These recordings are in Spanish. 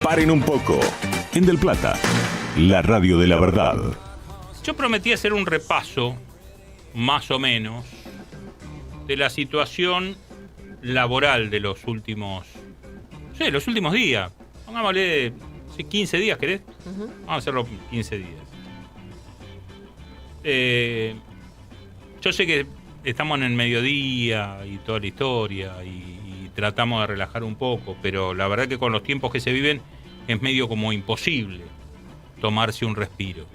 Paren un poco. En Del Plata, la radio de la verdad. Yo prometí hacer un repaso, más o menos, de la situación laboral de los últimos días. Pongámosle 15 días, ¿querés? Vamos a hacerlo 15 días. Yo sé que estamos en el mediodía y toda la historia y tratamos de relajar un poco, pero la verdad que con los tiempos que se viven es medio como imposible tomarse un respiro.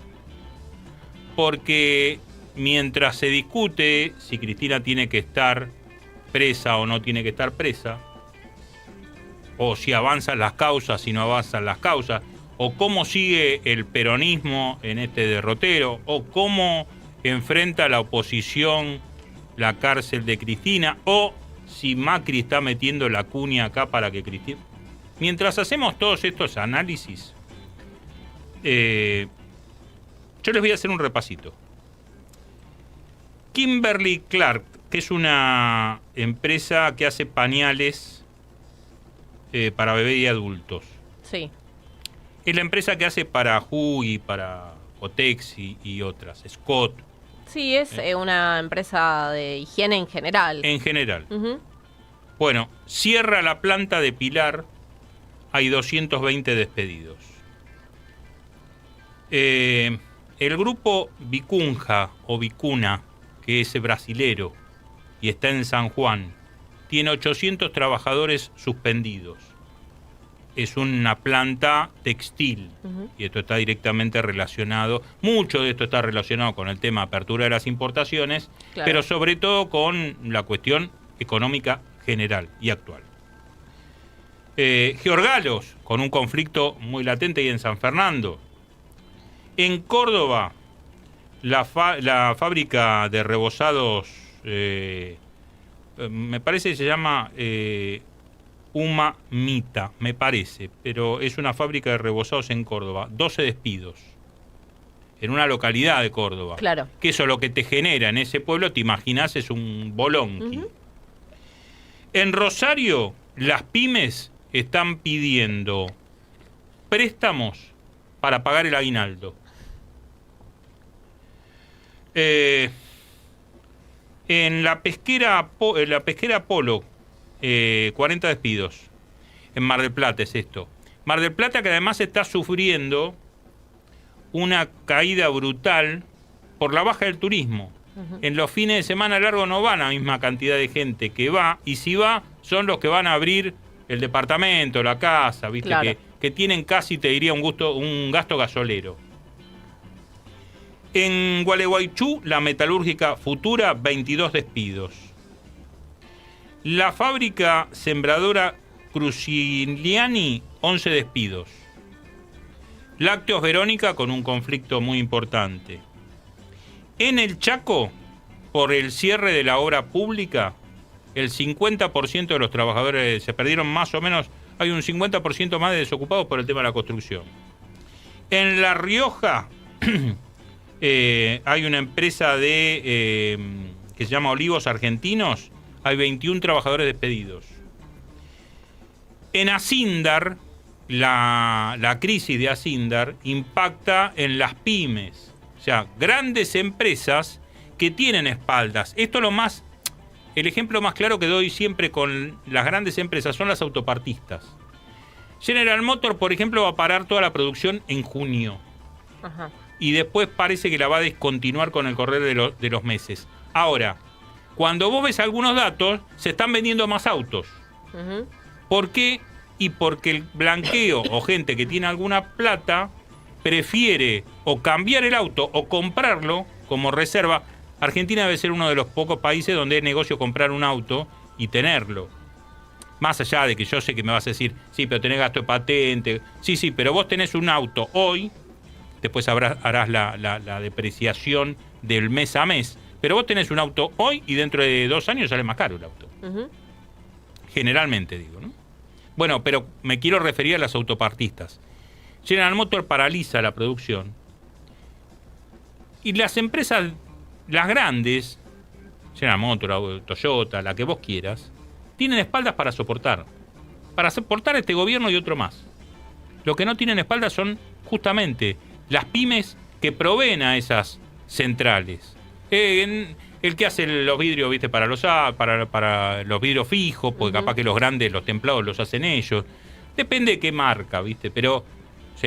Porque mientras se discute si Cristina tiene que estar presa o no tiene que estar presa, o si avanzan las causas, si no avanzan las causas, o cómo sigue el peronismo en este derrotero, o cómo enfrenta la oposición la cárcel de Cristina, o si Macri está metiendo la cuña acá para que Cristina... Mientras hacemos todos estos análisis, yo les voy a hacer un repasito. Kimberly-Clark, que es una empresa que hace pañales para bebés y adultos. Sí. Es la empresa que hace para Huggy, para Kotex y otras, Scott. Sí, es una empresa de higiene en general. En general. Bueno, cierra la planta de Pilar, hay 220 despedidos. El grupo Vicunja o Vicuna, que es brasilero y está en San Juan, tiene 800 trabajadores suspendidos. Es una planta textil y esto está directamente relacionado, mucho de esto está relacionado con el tema de apertura de las importaciones, claro, pero sobre todo con la cuestión económica general y actual. Giorgalos, con un conflicto muy latente y en San Fernando. En Córdoba, la fábrica de rebozados, me parece que se llama Humamita, me parece, pero es una fábrica de rebozados en Córdoba. 12 despidos en una localidad de Córdoba. Claro. Que eso lo que te genera en ese pueblo, te imaginás, es un bolonqui. En Rosario, las pymes están pidiendo préstamos para pagar el aguinaldo. En la pesquera Polo, 40 despidos. En Mar del Plata es esto. Mar del Plata, que además está sufriendo una caída brutal por la baja del turismo. En los fines de semana largo no van la misma cantidad de gente que va, y si va, son los que van a abrir el departamento, la casa, ¿viste? Claro. Que tienen casi, te diría, un gasto gasolero. En Gualeguaychú, la metalúrgica Futura, 22 despidos. La fábrica sembradora Cruciliani, 11 despidos. Lácteos Verónica, con un conflicto muy importante. En el Chaco, por el cierre de la obra pública, el 50% de los trabajadores se perdieron, más o menos, hay un 50% más de desocupados por el tema de la construcción. En La Rioja hay una empresa que se llama Olivos Argentinos, hay 21 trabajadores despedidos. En Acindar, la crisis de Acindar impacta en las pymes, o sea, grandes empresas que tienen espaldas. Esto es el ejemplo más claro que doy siempre con las grandes empresas son las autopartistas. General Motors, por ejemplo, va a parar toda la producción en junio. Ajá. Y después parece que la va a descontinuar con el correr de los meses. Ahora, cuando vos ves algunos datos, se están vendiendo más autos. ¿Por qué? Y porque el blanqueo o gente que tiene alguna plata prefiere o cambiar el auto o comprarlo como reserva. Argentina debe ser uno de los pocos países donde es negocio comprar un auto y tenerlo. Más allá de que yo sé que me vas a decir, sí, pero tenés gasto de patente. Sí, pero vos tenés un auto hoy, después harás la depreciación del mes a mes, pero vos tenés un auto hoy y dentro de 2 años sale más caro el auto. Generalmente digo, ¿no? Bueno, pero me quiero referir a las autopartistas. General Motors paraliza la producción y las empresas, las grandes, General Motors, Toyota, la que vos quieras, tienen espaldas para soportar este gobierno y otro más. Lo que no tienen espalda son justamente las pymes que proveen a esas centrales. El que hace los vidrios, ¿viste? Para los vidrios fijos, porque capaz que los grandes, los templados, los hacen ellos. Depende de qué marca, ¿viste? Pero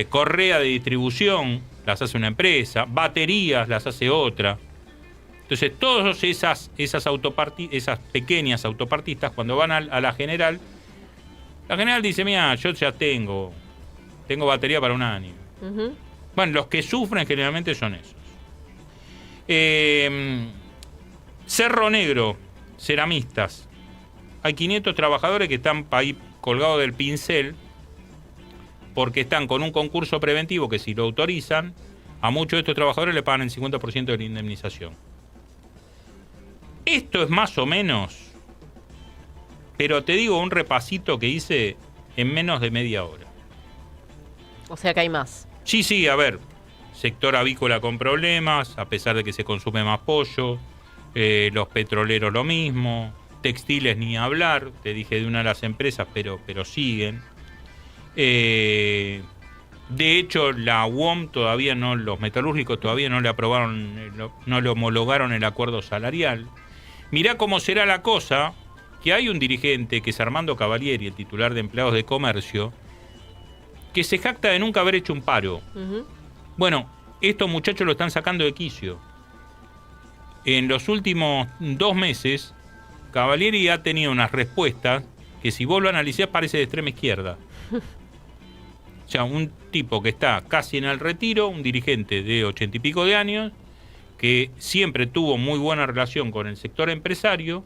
correa de distribución las hace una empresa, baterías las hace otra. Entonces, todas esas pequeñas autopartistas, cuando van a la general dice, mira, yo ya tengo batería para un año. Bueno, los que sufren generalmente son esos. Cerro Negro, ceramistas. Hay 500 trabajadores que están ahí colgados del pincel porque están con un concurso preventivo que si lo autorizan, a muchos de estos trabajadores le pagan el 50% de la indemnización. Esto es más o menos, pero te digo un repasito que hice en menos de media hora. O sea que hay más. Sí, a ver, sector avícola con problemas, a pesar de que se consume más pollo, los petroleros lo mismo, textiles ni hablar, te dije de una de las empresas, pero siguen. De hecho, la UOM todavía no, los metalúrgicos todavía no le aprobaron, no le homologaron el acuerdo salarial. Mirá cómo será la cosa, que hay un dirigente, que es Armando Cavalieri, el titular de Empleados de Comercio, que se jacta de nunca haber hecho un paro. Bueno, estos muchachos lo están sacando de quicio. En los últimos 2 meses, Cavalieri ha tenido unas respuestas que si vos lo analizás parece de extrema izquierda. O sea, un tipo que está casi en el retiro, un dirigente de 80 y pico de años, que siempre tuvo muy buena relación con el sector empresario,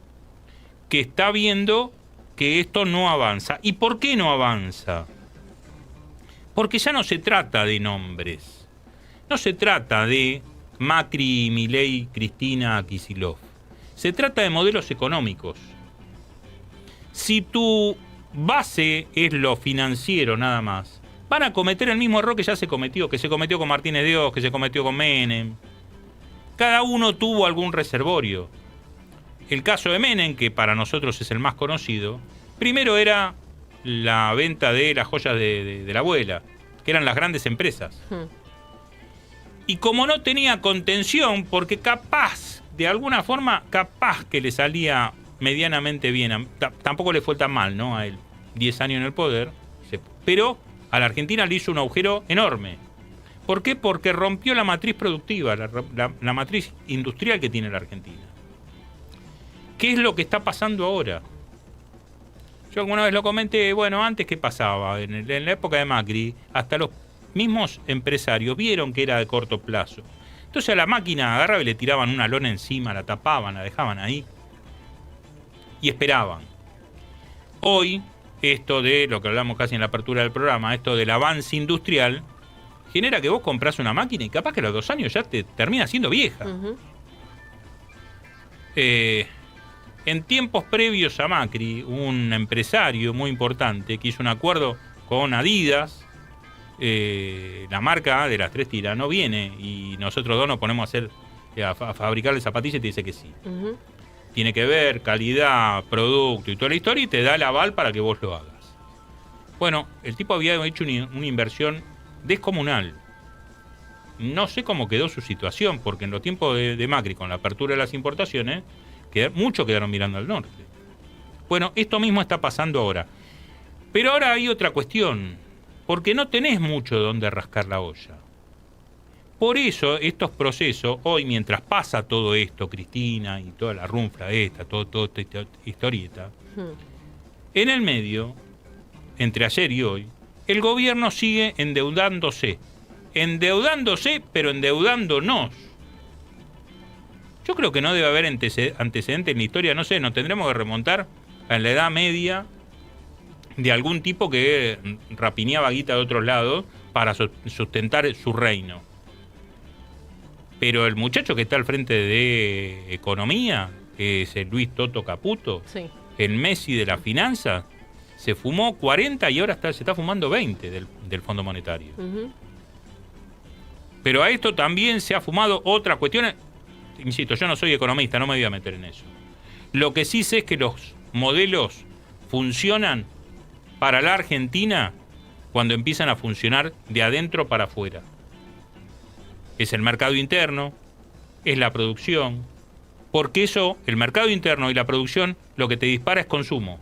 que está viendo que esto no avanza. ¿Y por qué no avanza? Porque ya no se trata de nombres. No se trata de Macri, Milei, Cristina, Kicillof. Se trata de modelos económicos. Si tu base es lo financiero nada más, van a cometer el mismo error que ya se cometió con Martínez de Oz, que se cometió con Menem. Cada uno tuvo algún reservorio. El caso de Menem, que para nosotros es el más conocido, primero era la venta de las joyas de la abuela, que eran las grandes empresas. Y como no tenía contención, porque capaz, de alguna forma, capaz que le salía medianamente bien, tampoco le fue tan mal, ¿no? A él, 10 años en el poder, pero a la Argentina le hizo un agujero enorme. ¿Por qué? Porque rompió la matriz productiva, la matriz industrial que tiene la Argentina. ¿Qué es lo que está pasando ahora? Yo alguna vez lo comenté, bueno, antes ¿qué pasaba? En la época de Macri, hasta los mismos empresarios vieron que era de corto plazo. Entonces a la máquina agarraba y le tiraban una lona encima, la tapaban, la dejaban ahí y esperaban. Hoy, esto de lo que hablamos casi en la apertura del programa, esto del avance industrial, genera que vos compras una máquina y capaz que a los 2 años ya te termina siendo vieja. En tiempos previos a Macri, un empresario muy importante que hizo un acuerdo con Adidas, la marca de las 3 tiras no viene y nosotros dos nos ponemos a fabricarle zapatillas y te dice que sí. Tiene que ver calidad, producto y toda la historia y te da el aval para que vos lo hagas. Bueno, el tipo había hecho una inversión descomunal. No sé cómo quedó su situación, porque en los tiempos de Macri, con la apertura de las importaciones, muchos quedaron mirando al norte. Bueno, esto mismo está pasando ahora. Pero ahora hay otra cuestión, porque no tenés mucho donde rascar la olla. Por eso estos procesos, hoy mientras pasa todo esto, Cristina y toda la runfla esta, toda esta historieta, en el medio, entre ayer y hoy, el gobierno sigue endeudándose, pero endeudándonos. Yo creo que no debe haber antecedentes en la historia, no sé, nos tendremos que remontar a la Edad Media de algún tipo que rapiñaba guita de otros lados para sustentar su reino. Pero el muchacho que está al frente de Economía, que es el Luis Toto Caputo, Sí. el Messi de la finanza, se fumó 40 y ahora se está fumando 20 del Fondo Monetario. Pero a esto también se ha fumado otra cuestión. Insisto, yo no soy economista, no me voy a meter en eso. Lo que sí sé es que los modelos funcionan para la Argentina cuando empiezan a funcionar de adentro para afuera. Es el mercado interno, es la producción, porque eso, el mercado interno y la producción, lo que te dispara es consumo.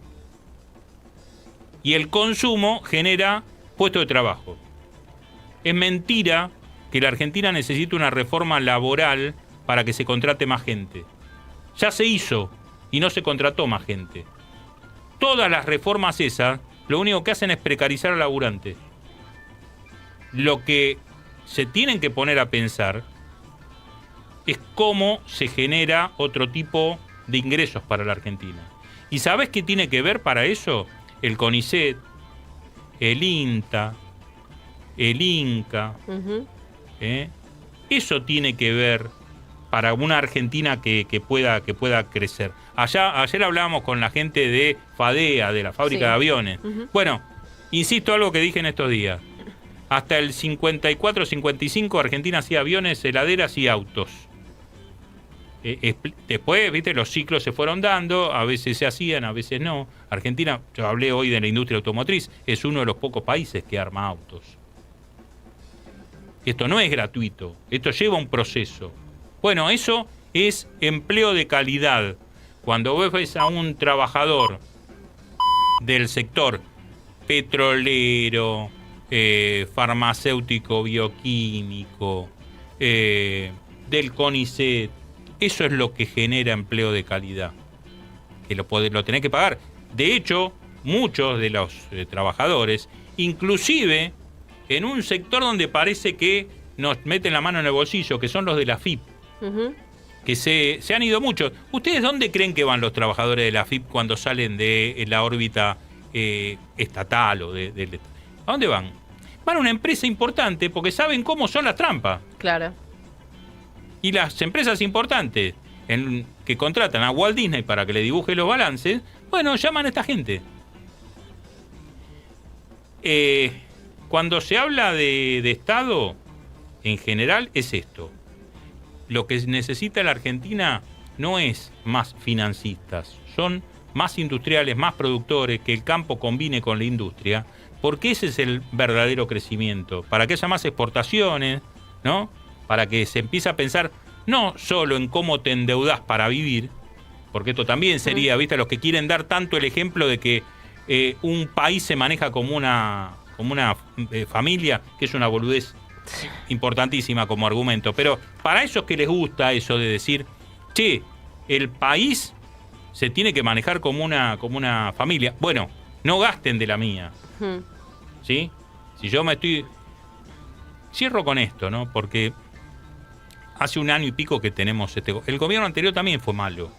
Y el consumo genera puestos de trabajo. Es mentira que la Argentina necesita una reforma laboral para que se contrate más gente. Ya se hizo y no se contrató más gente. Todas las reformas esas, lo único que hacen es precarizar al laburante. Lo que se tienen que poner a pensar es cómo se genera otro tipo de ingresos para la Argentina. ¿Y sabés qué tiene que ver para eso? El CONICET, el INTA, el INCA. Eso tiene que ver para una Argentina que pueda crecer. Ayer hablábamos con la gente de FADEA, de la fábrica de aviones. Bueno, insisto algo que dije en estos días. Hasta el 54-55 Argentina hacía aviones, heladeras y autos. Después, viste, los ciclos se fueron dando, a veces se hacían, a veces no. Argentina, yo hablé hoy de la industria automotriz, es uno de los pocos países que arma autos. Esto no es gratuito, esto lleva un proceso. Bueno, eso es empleo de calidad. Cuando vos ves a un trabajador del sector petrolero, farmacéutico, bioquímico, del CONICET, eso es lo que genera empleo de calidad, que lo tenés que pagar. De hecho, muchos de los trabajadores, inclusive en un sector donde parece que nos meten la mano en el bolsillo, que son los de la AFIP, que se han ido muchos. ¿Ustedes dónde creen que van los trabajadores de la AFIP cuando salen de la órbita estatal o ¿a dónde van? Van a una empresa importante porque saben cómo son las trampas. Claro. Y las empresas importantes que contratan a Walt Disney para que le dibuje los balances, bueno, llaman a esta gente. Cuando se habla de Estado, en general es esto. Lo que necesita la Argentina no es más financistas, son más industriales, más productores, que el campo combine con la industria, porque ese es el verdadero crecimiento, para que haya más exportaciones, ¿no? Para que se empiece a pensar no solo en cómo te endeudás para vivir, porque esto también sería, ¿viste? Los que quieren dar tanto el ejemplo de que un país se maneja como una familia, que es una boludez importantísima como argumento, pero para esos que les gusta eso de decir, che, el país se tiene que manejar como una familia, bueno, no gasten de la mía, ¿sí? Si yo cierro con esto, ¿no? Porque hace 1 año y pico que tenemos el gobierno anterior también fue malo.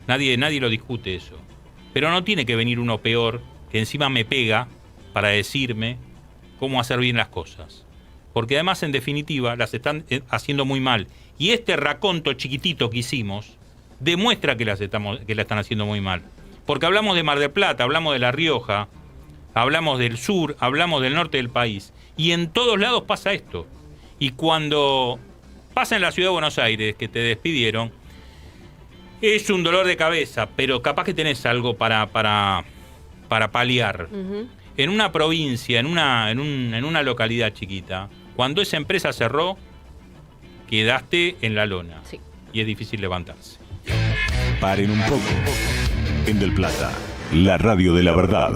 Nadie lo discute eso. Pero no tiene que venir uno peor, que encima me pega para decirme cómo hacer bien las cosas. Porque además, en definitiva, las están haciendo muy mal. Y este raconto chiquitito que hicimos demuestra que la están haciendo muy mal. Porque hablamos de Mar del Plata, hablamos de La Rioja, hablamos del sur, hablamos del norte del país. Y en todos lados pasa esto. Y cuando pasa en la ciudad de Buenos Aires, que te despidieron, es un dolor de cabeza, pero capaz que tenés algo para paliar. En una provincia, en una localidad chiquita, cuando esa empresa cerró, quedaste en la lona. Sí. Y es difícil levantarse. Paren un poco. En Del Plata, la radio de la verdad.